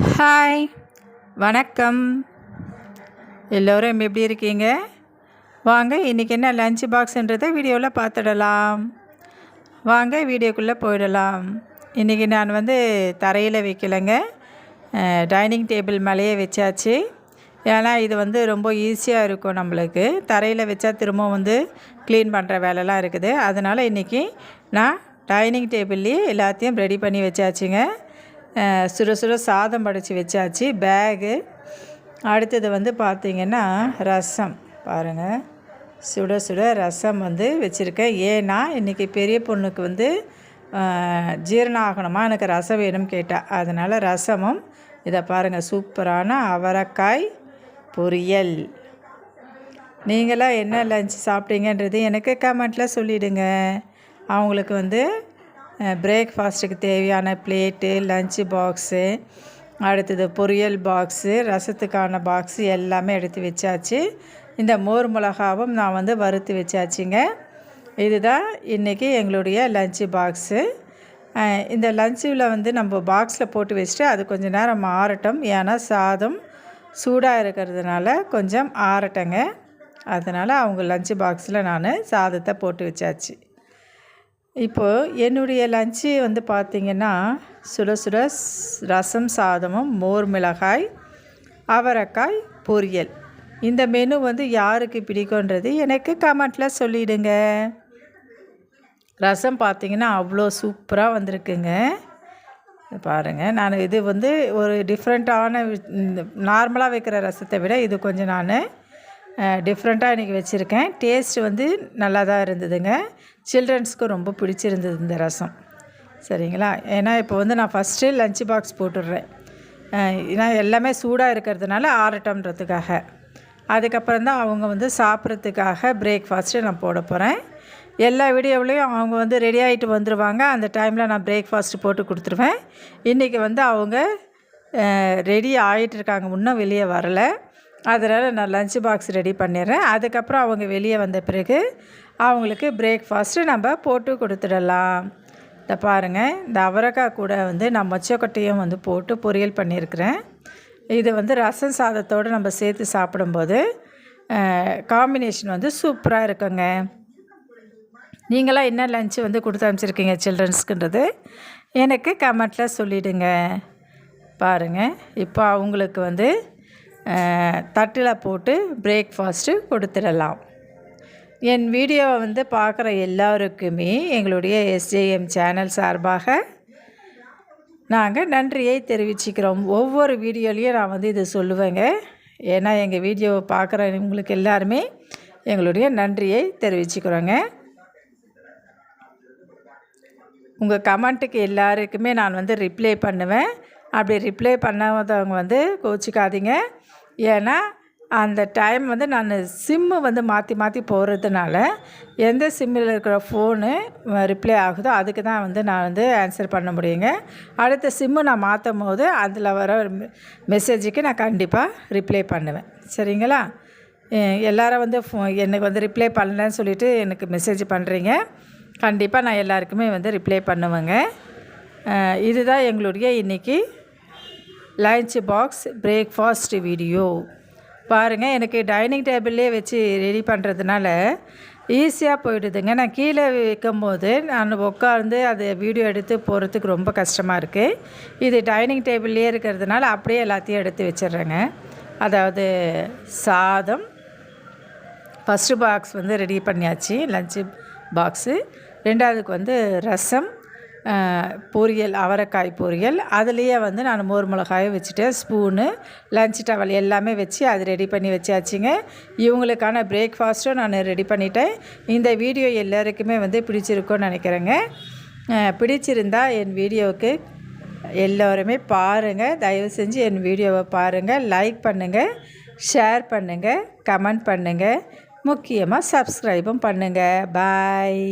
Hi, வணக்கம். எல்லோரும் எப்படி இருக்கீங்க? வாங்க, இன்றைக்கி என்ன லஞ்ச் பாக்ஸுன்றதை வீடியோவில் பார்த்துடலாம். வாங்க வீடியோக்குள்ளே போயிடலாம். இன்றைக்கி நான் தரையில் வைக்கலைங்க, டைனிங் டேபிள் மேலேயே வச்சாச்சு. ஏன்னா இது ரொம்ப ஈஸியாக இருக்கும். நம்மளுக்கு தரையில் வச்சா திரும்ப க்ளீன் பண்ணுற வேலைலாம் இருக்குது. அதனால் இன்றைக்கி நான் டைனிங் டேபிள்லேயே எல்லாத்தையும் ரெடி பண்ணி வச்சாச்சுங்க. சுட சுட சாதம் படைச்சி வச்சாச்சு. பேகு அடுத்தது பார்த்திங்கன்னா ரசம் பாருங்கள். சுட சுட ரசம் வச்சுருக்கேன். ஏன்னா இன்றைக்கி பெரிய பொண்ணுக்கு ஜீரணம் ஆகணுமா, எனக்கு ரசம் வேணும்னு கேட்டால். அதனால் ரசமும் இதை பாருங்கள், சூப்பரான அவரைக்காய் பொரியல். நீங்களாம் என்ன லஞ்ச் சாப்பிட்டீங்கன்றது எனக்கு கமெண்ட்டில் சொல்லிவிடுங்க. அவங்களுக்கு பிரேக்ஃபாஸ்ட்டுக்கு தேவையான பிளேட்டு, லஞ்சு பாக்ஸு, அடுத்தது பொரியல் பாக்ஸு, ரசத்துக்கான பாக்ஸு எல்லாமே எடுத்து வச்சாச்சு. இந்த மோர் மிளகாவும் நான் வறுத்து வச்சாச்சுங்க. இதுதான் இன்றைக்கி எங்களுடைய லஞ்சு பாக்ஸு. இந்த லஞ்சில் நம்ம பாக்ஸில் போட்டு வச்சுட்டு அது கொஞ்சம் நேரம் ஆறட்டும். ஏன்னா சாதம் சூடாக இருக்கிறதுனால கொஞ்சம் ஆறட்டங்க. அதனால் அவங்க லஞ்சு பாக்ஸில் நான் சாதத்தை போட்டு வச்சாச்சு. இப்போது என்னுடைய லஞ்சு பார்த்திங்கன்னா சுட சுட ரசம் சாதமும் மோர் மிளகாய் அவரைக்காய் பொரியல். இந்த மெனு யாருக்கு பிடிக்குன்றது எனக்கு கமெண்ட்டில் சொல்லிவிடுங்க. ரசம் பார்த்திங்கன்னா அவ்வளோ சூப்பராக வந்திருக்குங்க. பாருங்கள், நான் இது ஒரு டிஃப்ரெண்ட்டான நார்மலாக வைக்கிற ரசத்தை விட இது கொஞ்சம் நான் டிஃப்ரெண்ட்டாக இன்றைக்கி வச்சுருக்கேன். டேஸ்ட்டு நல்லா தான் இருந்ததுங்க. சில்ட்ரன்ஸ்க்கு ரொம்ப பிடிச்சிருந்தது இந்த ரசம். சரிங்களா? ஏன்னா இப்போ நான் ஃபஸ்ட்டு லஞ்ச் பாக்ஸ் போட்டுடுறேன். ஏன்னா எல்லாமே சூடாக இருக்கிறதுனால ஆறட்டம்ன்றதுக்காக. அதுக்கப்புறம் தான் அவங்க சாப்பிட்றதுக்காக பிரேக்ஃபாஸ்ட்டு நான் போட போகிறேன். எல்லா வீடியோவிலையும் அவங்க ரெடி ஆகிட்டு வந்துடுவாங்க. அந்த டைமில் நான் பிரேக்ஃபாஸ்ட்டு போட்டு கொடுத்துருவேன். இன்றைக்கி அவங்க ரெடி ஆகிட்டுருக்காங்க, இன்னும் வெளியே வரலை. அதனால் நான் லஞ்ச் பாக்ஸ் ரெடி பண்ணிடுறேன். அதுக்கப்புறம் அவங்க வெளியே வந்த பிறகு அவங்களுக்கு பிரேக்ஃபாஸ்ட்டு நம்ம போட்டு கொடுத்துடலாம். இதை பாருங்கள், இந்த அவரைக்காய் கூட நான் மொச்சக்கொட்டையும் போட்டு பொரியல் பண்ணியிருக்கிறேன். இது ரசம் சாதத்தோடு நம்ம சேர்த்து சாப்பிடும்போது காம்பினேஷன் சூப்பராக இருக்குங்க. நீங்களாம் என்ன லஞ்சு கொடுத்து அனுப்பிச்சிருக்கீங்க சில்ட்ரன்ஸ்க்குன்றது எனக்கு கமெண்ட்டில் சொல்லிவிடுங்க. பாருங்கள், இப்போ அவங்களுக்கு தட்டில் போட்டு பிரேக்ஃபாஸ்ட்டு கொடுத்துடலாம். என் வீடியோவை பார்க்குற எல்லாருக்குமே எங்களுடைய எஸ்ஜேஎம் சேனல் சார்பாக நாங்கள் நன்றியை தெரிவிச்சுக்கிறோம். ஒவ்வொரு வீடியோலையும் நான் இதை சொல்லுவேங்க. ஏன்னா எங்கள் வீடியோவை பார்க்குறவங்களுக்கு எல்லாருமே எங்களுடைய நன்றியை தெரிவிச்சுக்கிறோங்க. உங்கள் கமெண்ட்டுக்கு எல்லாருக்குமே நான் ரிப்ளை பண்ணுவேன். அப்படி ரிப்ளை பண்ணாதவங்க கோச்சிக்காதீங்க. ஏன்னா அந்த டைம் நான் சிம்மு மாற்றி மாற்றி போடுறதுனால எந்த சிம்மில் இருக்கிற ஃபோனு ரிப்ளை ஆகுதோ அதுக்கு தான் நான் ஆன்சர் பண்ண முடியுங்க. அடுத்த சிம்மு நான் மாற்றும் போது அதில் வர மெசேஜுக்கு நான் கண்டிப்பாக ரிப்ளை பண்ணுவேன். சரிங்களா? எல்லோரும் எனக்கு ரிப்ளை பண்ணலன்னு சொல்லிவிட்டு எனக்கு மெசேஜ் பண்ணுறீங்க. கண்டிப்பாக நான் எல்லாருக்குமே ரிப்ளை பண்ணுவேங்க. இதுதான் எங்களுடைய இன்றைக்கி லஞ்ச் பாக்ஸ் பிரேக்ஃபாஸ்ட் வீடியோ. பாருங்கள், எனக்கு டைனிங் டேபிள்லே வச்சு ரெடி பண்ணுறதுனால ஈஸியாக போயிடுதுங்க. நான் கீழே வைக்கும்போது நான் உட்காந்து அது வீடியோ எடுத்து போகிறதுக்கு ரொம்ப கஷ்டமாக இருக்குது. இது டைனிங் டேபிள்லே இருக்கிறதுனால அப்படியே எல்லாத்தையும் எடுத்து வச்சிட்றேங்க. அதாவது சாதம் ஃபஸ்ட்டு பாக்ஸ் ரெடி பண்ணியாச்சு, லஞ்சு பாக்ஸு. ரெண்டாவதுக்கு ரசம், பொரியல், அவரைக்காய் பொரியல். அதுலேயே நான் மோர் மிளகாயை வச்சுட்டேன். ஸ்பூனு, லஞ்ச் டவல் எல்லாமே வச்சு அது ரெடி பண்ணி வச்சாச்சுங்க. இவங்களுக்கான பிரேக்ஃபாஸ்ட்டும் நான் ரெடி பண்ணிட்டேன். இந்த வீடியோ எல்லாருக்குமே பிடிச்சிருக்கும்னு நினைக்கிறேங்க. பிடிச்சிருந்தால் என் வீடியோவுக்கு எல்லோருமே பாருங்கள். தயவு செஞ்சு என் வீடியோவை பாருங்கள், லைக் பண்ணுங்கள், ஷேர் பண்ணுங்கள், கமெண்ட் பண்ணுங்கள், முக்கியமாக சப்ஸ்கிரைபும் பண்ணுங்கள். பாய்.